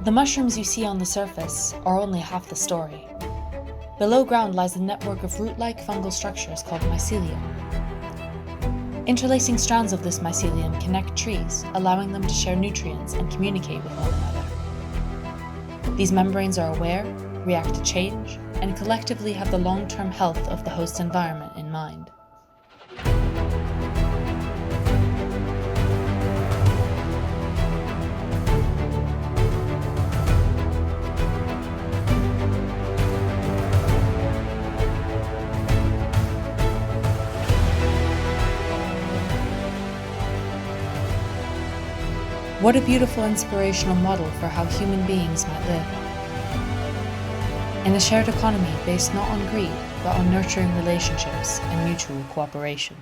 The mushrooms you see on the surface are only half the story. Below ground lies a network of root-like fungal structures called mycelium. Interlacing strands of this mycelium connect trees, allowing them to share nutrients and communicate with one another. These membranes are aware, react to change, and collectively have the long-term health of the host environment in mind. What a beautiful inspirational model for how human beings might live. In a shared economy based not on greed, but on nurturing relationships and mutual cooperation.